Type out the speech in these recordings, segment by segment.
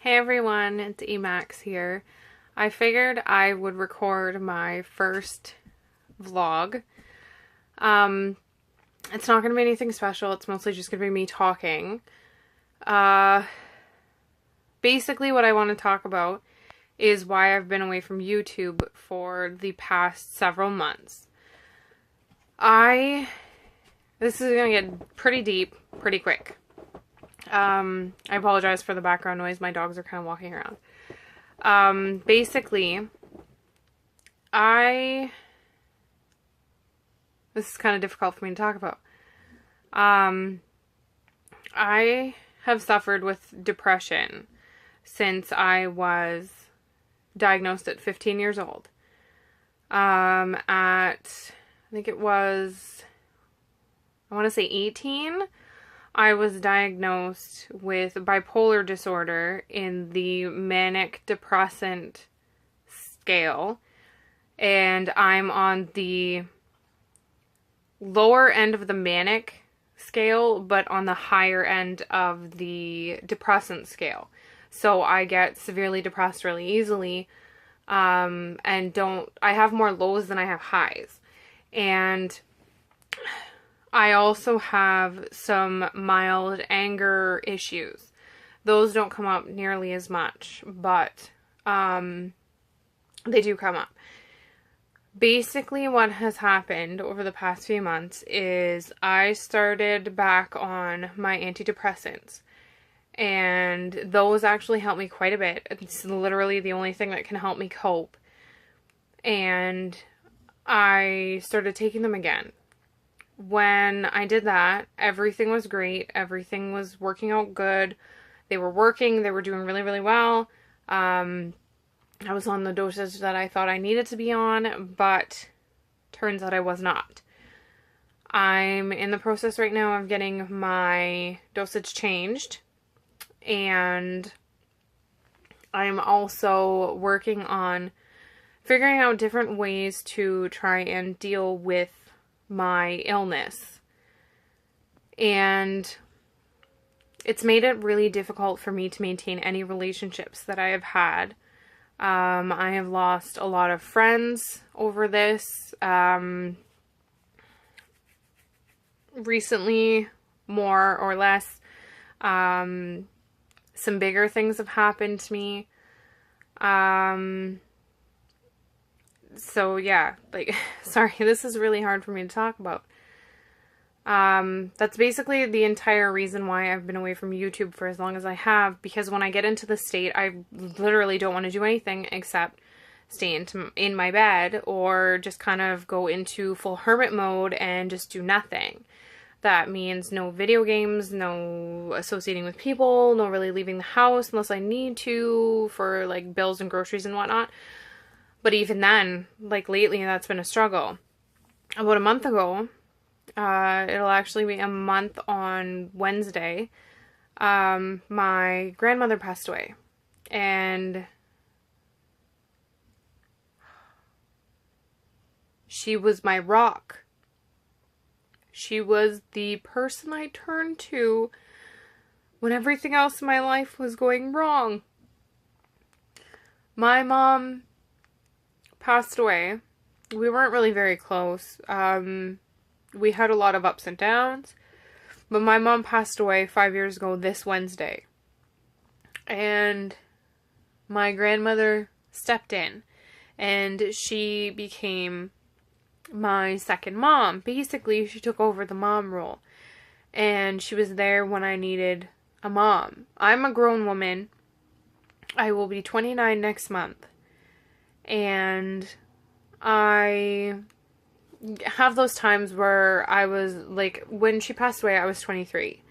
Hey everyone, it's Emax here. I figured I would record my first vlog. It's not going to be anything special. It's mostly just going to be me talking. Basically what I want to talk about is why I've been away from YouTube for the past several months. This is going to get pretty deep, pretty quick. I apologize for the background noise. My dogs are kind of walking around. Basically, this is kind of difficult for me to talk about. I have suffered with depression since I was diagnosed at 15 years old. I think it was, I want to say 18. I was diagnosed with bipolar disorder in the manic depressant scale, and I'm on the lower end of the manic scale, but on the higher end of the depressant scale. So I get severely depressed really easily, and I have more lows than I have highs. And I also have some mild anger issues. Those don't come up nearly as much, but they do come up. Basically, what has happened over the past few months is I started back on my antidepressants, and those actually help me quite a bit. It's literally the only thing that can help me cope. And I started taking them again. When I did that, everything was great. Everything was working out good. They were working. They were doing really, really well. I was on the dosage that I thought I needed to be on, but turns out I was not. I'm in the process right now of getting my dosage changed, and I'm also working on figuring out different ways to try and deal with my illness. And it's made it really difficult for me to maintain any relationships that I have had. I have lost a lot of friends over this. Recently, more or less, some bigger things have happened to me. So yeah, sorry, this is really hard for me to talk about. That's basically the entire reason why I've been away from YouTube for as long as I have, because when I get into the state, I literally don't want to do anything except stay in my bed or just kind of go into full hermit mode and just do nothing. That means no video games, no associating with people, no really leaving the house unless I need to for bills and groceries and whatnot. But even then, lately, that's been a struggle. About a month ago, it'll actually be a month on Wednesday, my grandmother passed away. And she was my rock. She was the person I turned to when everything else in my life was going wrong. My mom passed away. We weren't really very close. We had a lot of ups and downs, but my mom passed away 5 years ago this Wednesday. And my grandmother stepped in, and she became my second mom. Basically, she took over the mom role, and she was there when I needed a mom. I'm a grown woman. I will be 29 next month. And I have those times where I was, when she passed away, I was 23.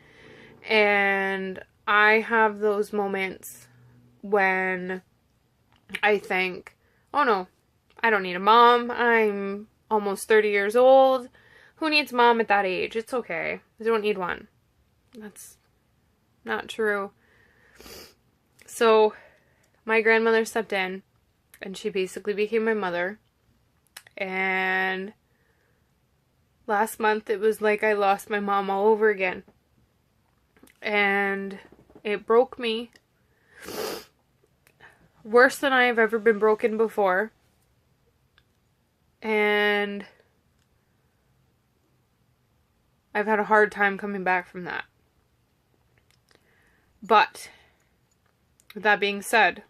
And I have those moments when I think, oh no, I don't need a mom. I'm almost 30 years old. Who needs mom at that age? It's okay. I don't need one. That's not true. So my grandmother stepped in, and she basically became my mother. And last month, it was like I lost my mom all over again. And it broke me. worse than I have ever been broken before. And I've had a hard time coming back from that. But, with that being said,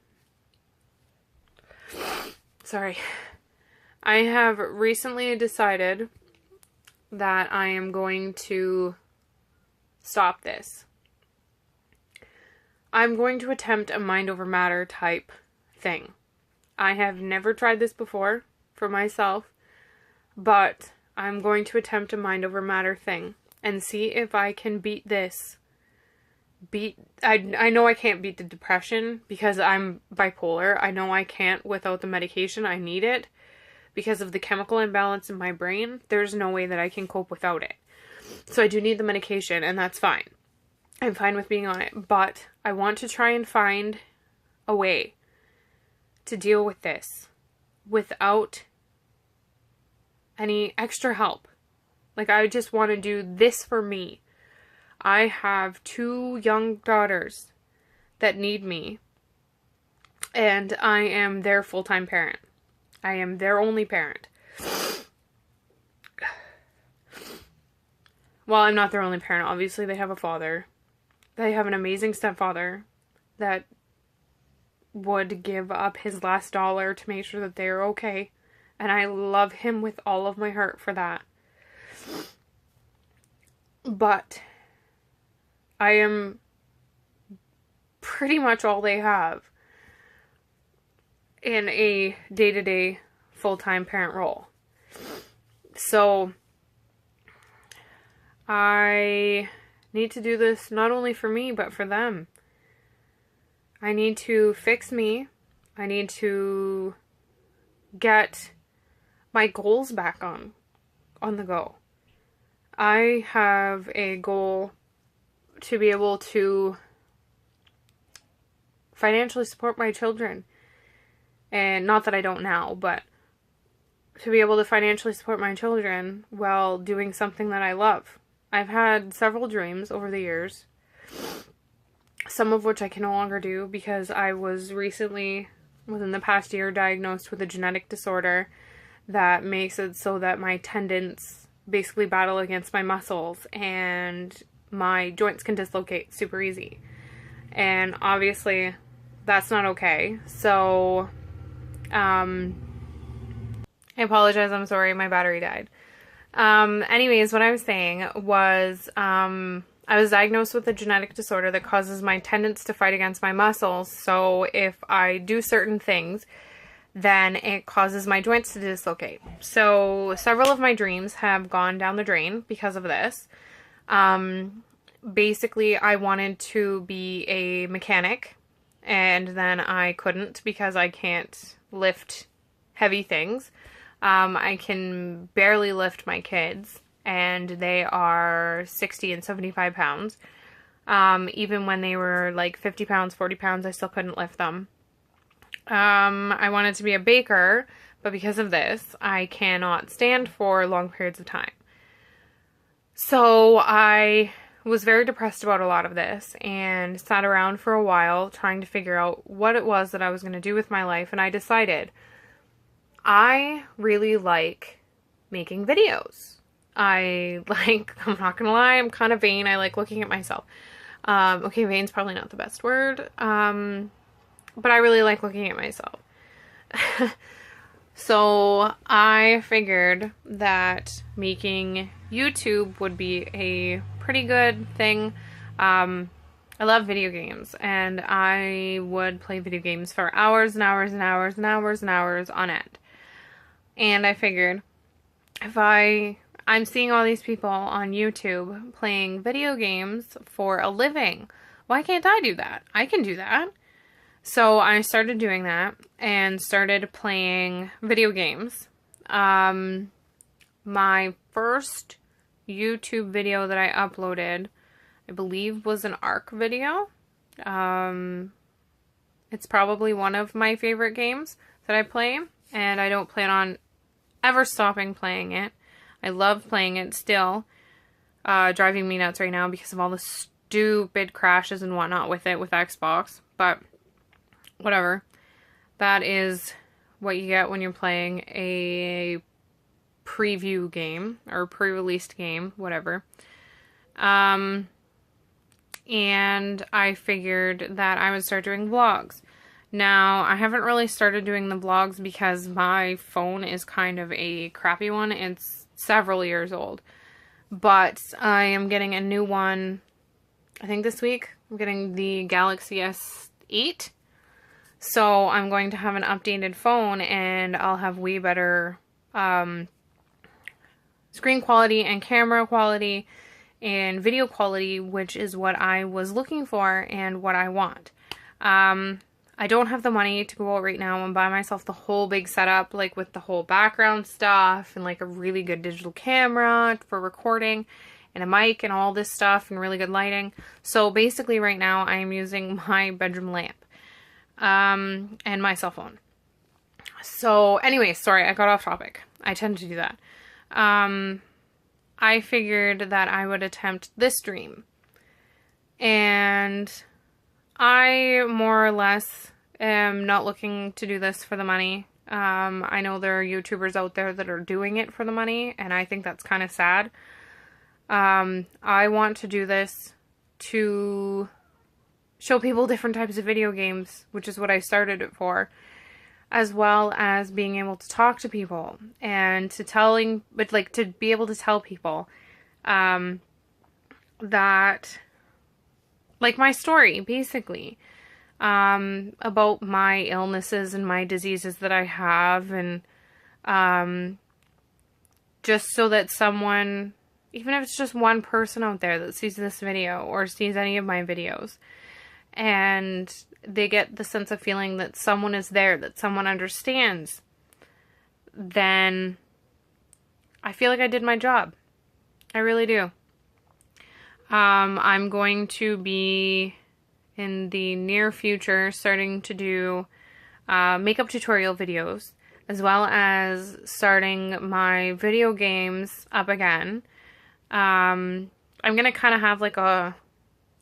I have recently decided that I am going to stop this. I'm going to attempt a mind over matter type thing. I have never tried this before for myself, but I'm going to attempt a mind over matter thing and see if I can beat this. I know I can't beat the depression because I'm bipolar. I know I can't without the medication. I need it because of the chemical imbalance in my brain. There's no way that I can cope without it. So I do need the medication, and that's fine. I'm fine with being on it, but I want to try and find a way to deal with this without any extra help. Like, I just want to do this for me. I have 2 young daughters that need me, and I am their full-time parent. I am their only parent. Well, I'm not their only parent. Obviously, they have a father. They have an amazing stepfather that would give up his last dollar to make sure that they are okay. And I love him with all of my heart for that. But I am pretty much all they have in a day-to-day full-time parent role. So I need to do this not only for me, but for them. I need to fix me. I need to get my goals back on the go. I have a goal to be able to financially support my children. And not that I don't now, but to be able to financially support my children while doing something that I love. I've had several dreams over the years, some of which I can no longer do because I was recently, within the past year, diagnosed with a genetic disorder that makes it so that my tendons basically battle against my muscles and my joints can dislocate super easy. And obviously that's not okay. So, I apologize. I'm sorry. My battery died. Anyways, what I was saying was, I was diagnosed with a genetic disorder that causes my tendons to fight against my muscles. So if I do certain things, then it causes my joints to dislocate. So several of my dreams have gone down the drain because of this. Basically, I wanted to be a mechanic, and then I couldn't because I can't lift heavy things. I can barely lift my kids, and they are 60 and 75 pounds. Even when they were like 50 pounds, 40 pounds, I still couldn't lift them. I wanted to be a baker, but because of this, I cannot stand for long periods of time. So I was very depressed about a lot of this and sat around for a while trying to figure out what it was that I was going to do with my life, and I decided I really like making videos. I'm not gonna lie, I'm kind of vain. I like looking at myself. Okay, vain's probably not the best word. But I really like looking at myself. So I figured that making YouTube would be a pretty good thing. I love video games, and I would play video games for hours and hours and hours and hours and hours on end. And I figured, if I'm seeing all these people on YouTube playing video games for a living, why can't I do that? I can do that. So I started doing that and started playing video games. My first YouTube video that I uploaded, I believe, was an ARC video. It's probably one of my favorite games that I play, and I don't plan on ever stopping playing it. I love playing it still. Driving me nuts right now because of all the stupid crashes and whatnot with it with Xbox, but whatever. That is what you get when you're playing a preview game or pre-released game, whatever. And I figured that I would start doing vlogs. Now, I haven't really started doing the vlogs because my phone is kind of a crappy one. It's several years old. But I am getting a new one, I think this week. I'm getting the Galaxy S8. So I'm going to have an updated phone and I'll have way better screen quality and camera quality and video quality, which is what I was looking for and what I want. I don't have the money to go out right now and buy myself the whole big setup, like with the whole background stuff and like a really good digital camera for recording and a mic and all this stuff and really good lighting. So basically right now I am using my bedroom lamp and my cell phone. So anyway, sorry, I got off topic. I tend to do that. I figured that I would attempt this dream. And I more or less am not looking to do this for the money. I know there are YouTubers out there that are doing it for the money, and I think that's kind of sad. I want to do this to show people different types of video games, which is what I started it for, as well as being able to talk to people and to be able to tell people that, like, my story, basically, about my illnesses and my diseases that I have, and just so that someone, even if it's just one person out there that sees this video or sees any of my videos, and they get the sense of feeling that someone is there, that someone understands, then I feel like I did my job. I really do. I'm going to be, in the near future, starting to do makeup tutorial videos, as well as starting my video games up again. I'm going to kind of have like a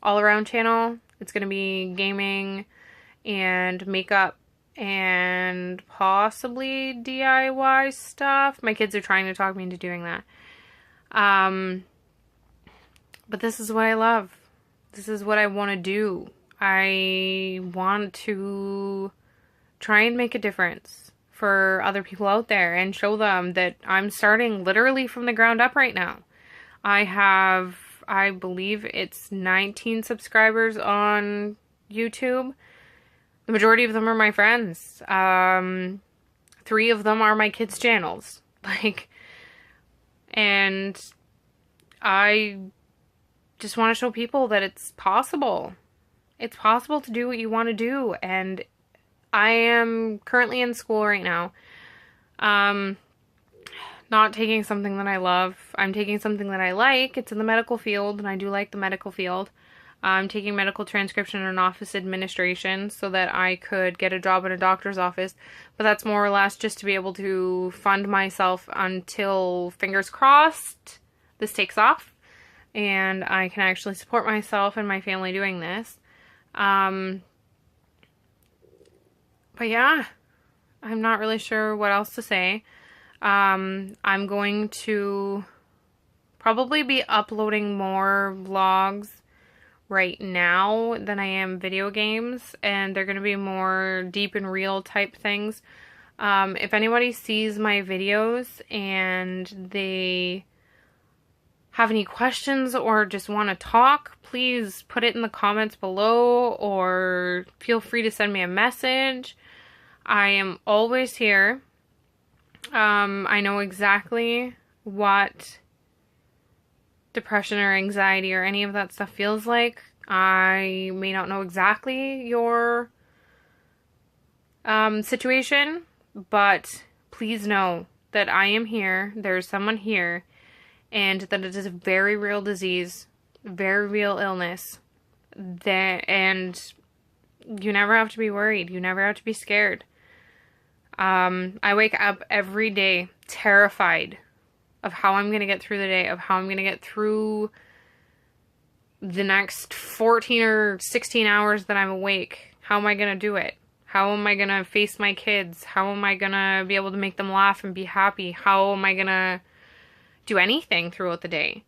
all-around channel. It's going to be gaming and makeup and possibly DIY stuff. My kids are trying to talk me into doing that. But this is what I love. This is what I want to do. I want to try and make a difference for other people out there and show them that I'm starting literally from the ground up right now. I have, I believe it's 19 subscribers on YouTube. The majority of them are my friends. 3 of them are my kids' channels. And I just want to show people that it's possible. It's possible to do what you want to do. And I am currently in school right now. Not taking something that I love. I'm taking something that I like. It's in the medical field, and I do like the medical field. I'm taking medical transcription and office administration so that I could get a job in a doctor's office. But that's more or less just to be able to fund myself until, fingers crossed, this takes off and I can actually support myself and my family doing this. But yeah, I'm not really sure what else to say. I'm going to probably be uploading more vlogs right now than I am video games, and they're going to be more deep and real type things. If anybody sees my videos and they have any questions or just want to talk, please put it in the comments below or feel free to send me a message. I am always here. I know exactly what depression or anxiety or any of that stuff feels like. I may not know exactly your situation, but please know that I am here. There's someone here, and that it is a very real disease, very real illness, and you never have to be worried. You never have to be scared. I wake up every day terrified of how I'm going to get through the day, of how I'm going to get through the next 14 or 16 hours that I'm awake. How am I going to do it? How am I gonna face my kids? How am I gonna be able to make them laugh and be happy? How am I gonna do anything throughout the day?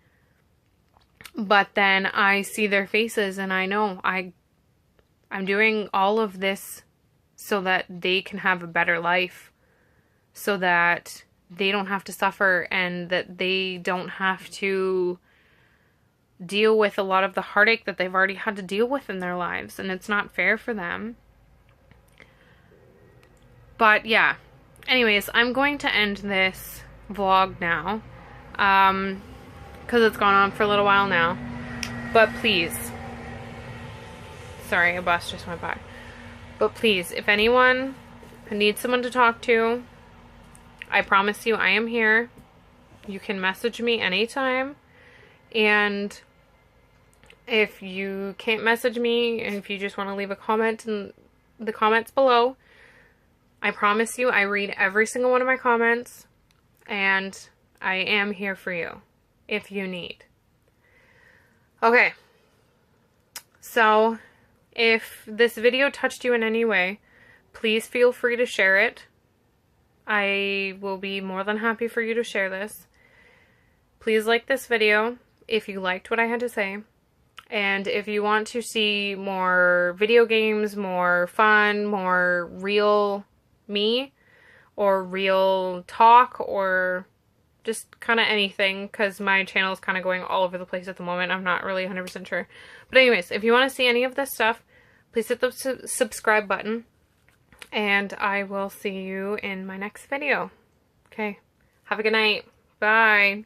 But then I see their faces and I know I'm doing all of this so that they can have a better life, so that they don't have to suffer and that they don't have to deal with a lot of the heartache that they've already had to deal with in their lives, and it's not fair for them. But yeah, anyways, I'm going to end this vlog now, because it's gone on for a little while now. But please, sorry, a bus just went by. But please, if anyone needs someone to talk to, I promise you I am here. You can message me anytime. And if you can't message me, and if you just want to leave a comment in the comments below, I promise you I read every single one of my comments. And I am here for you if you need. Okay. So, if this video touched you in any way, please feel free to share it. I will be more than happy for you to share this. Please like this video if you liked what I had to say. And if you want to see more video games, more fun, more real me, or real talk, or just kind of anything, because my channel is kind of going all over the place at the moment. I'm not really 100% sure. But anyways, if you want to see any of this stuff, please hit the subscribe button. And I will see you in my next video. Okay. Have a good night. Bye.